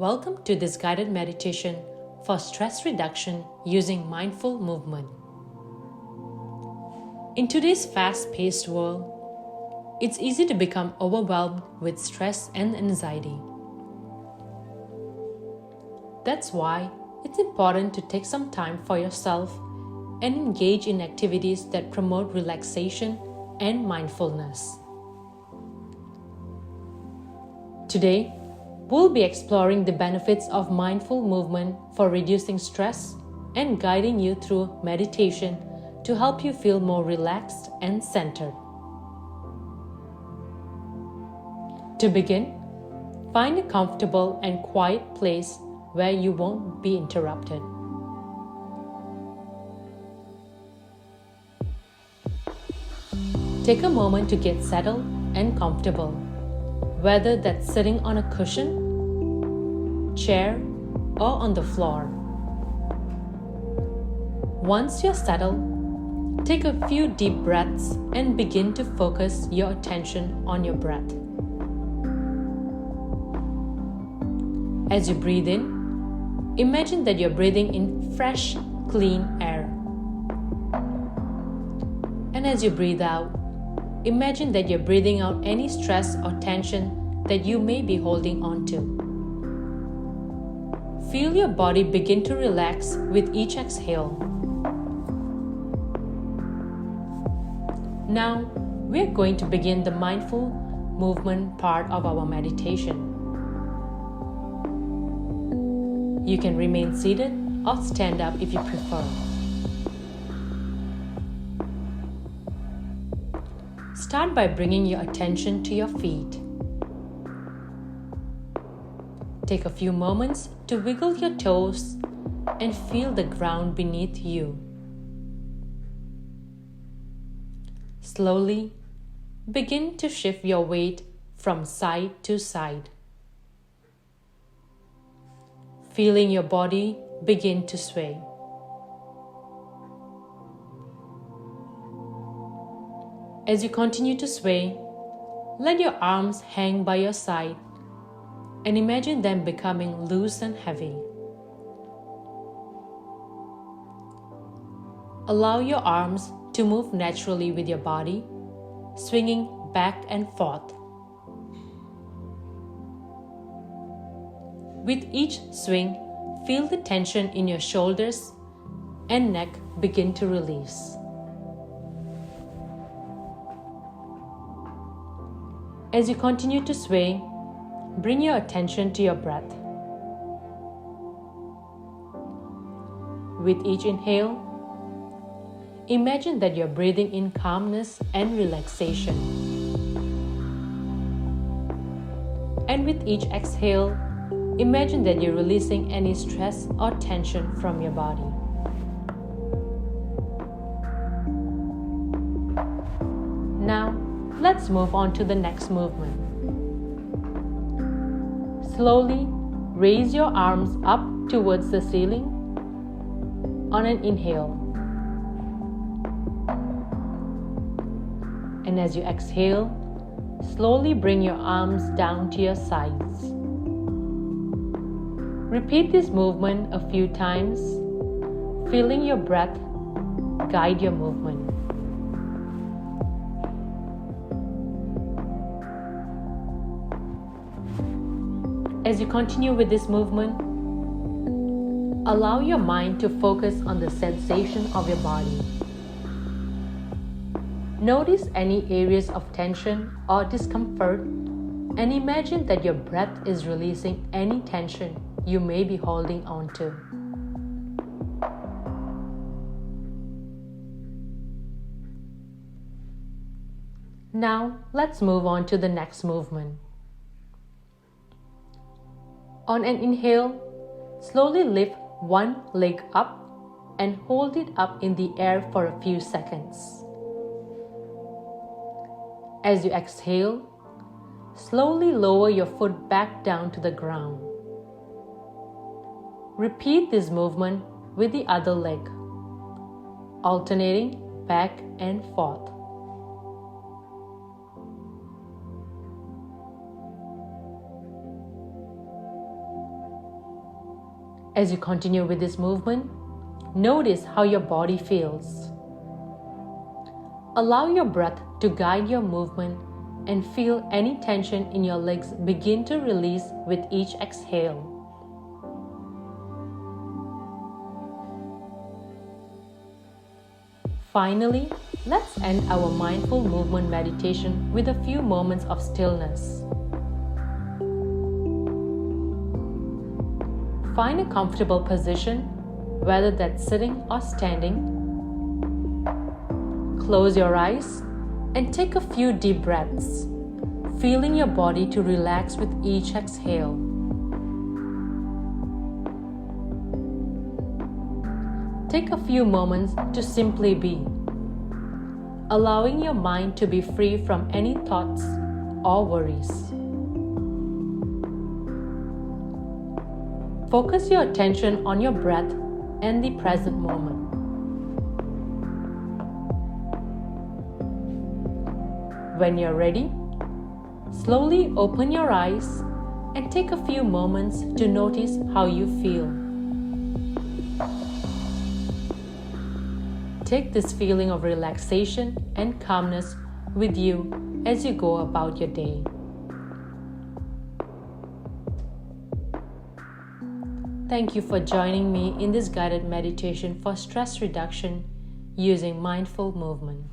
Welcome to this guided meditation for stress reduction using mindful movement. In today's fast-paced world, it's easy to become overwhelmed with stress and anxiety. That's why it's important to take some time for yourself and engage in activities that promote relaxation and mindfulness. Today, we'll be exploring the benefits of mindful movement for reducing stress and guiding you through meditation to help you feel more relaxed and centered. To begin, find a comfortable and quiet place where you won't be interrupted. Take a moment to get settled and comfortable, whether that's sitting on a cushion, chair, or on the floor. Once you're settled, take a few deep breaths and begin to focus your attention on your breath. As you breathe in, imagine that you're breathing in fresh, clean air. And as you breathe out, imagine that you're breathing out any stress or tension that you may be holding on to. Feel your body begin to relax with each exhale. Now, we're going to begin the mindful movement part of our meditation. You can remain seated or stand up if you prefer. Start by bringing your attention to your feet. Take a few moments to wiggle your toes and feel the ground beneath you. Slowly, begin to shift your weight from side to side. Feeling your body begin to sway. As you continue to sway, let your arms hang by your side and imagine them becoming loose and heavy. Allow your arms to move naturally with your body, swinging back and forth. With each swing, feel the tension in your shoulders and neck begin to release. As you continue to sway, bring your attention to your breath. With each inhale, imagine that you're breathing in calmness and relaxation. And with each exhale, imagine that you're releasing any stress or tension from your body. Now, let's move on to the next movement. Slowly raise your arms up towards the ceiling on an inhale. And as you exhale, slowly bring your arms down to your sides. Repeat this movement a few times, feeling your breath guide your movement. As you continue with this movement, allow your mind to focus on the sensation of your body. Notice any areas of tension or discomfort and imagine that your breath is releasing any tension you may be holding on to. Now, let's move on to the next movement. On an inhale, slowly lift one leg up and hold it up in the air for a few seconds. As you exhale, slowly lower your foot back down to the ground. Repeat this movement with the other leg, alternating back and forth. As you continue with this movement, notice how your body feels. Allow your breath to guide your movement and feel any tension in your legs begin to release with each exhale. Finally, let's end our mindful movement meditation with a few moments of stillness. Find a comfortable position, whether that's sitting or standing. Close your eyes and take a few deep breaths, feeling your body to relax with each exhale. Take a few moments to simply be, allowing your mind to be free from any thoughts or worries. Focus your attention on your breath and the present moment. When you're ready, slowly open your eyes and take a few moments to notice how you feel. Take this feeling of relaxation and calmness with you as you go about your day. Thank you for joining me in this guided meditation for stress reduction using mindful movement.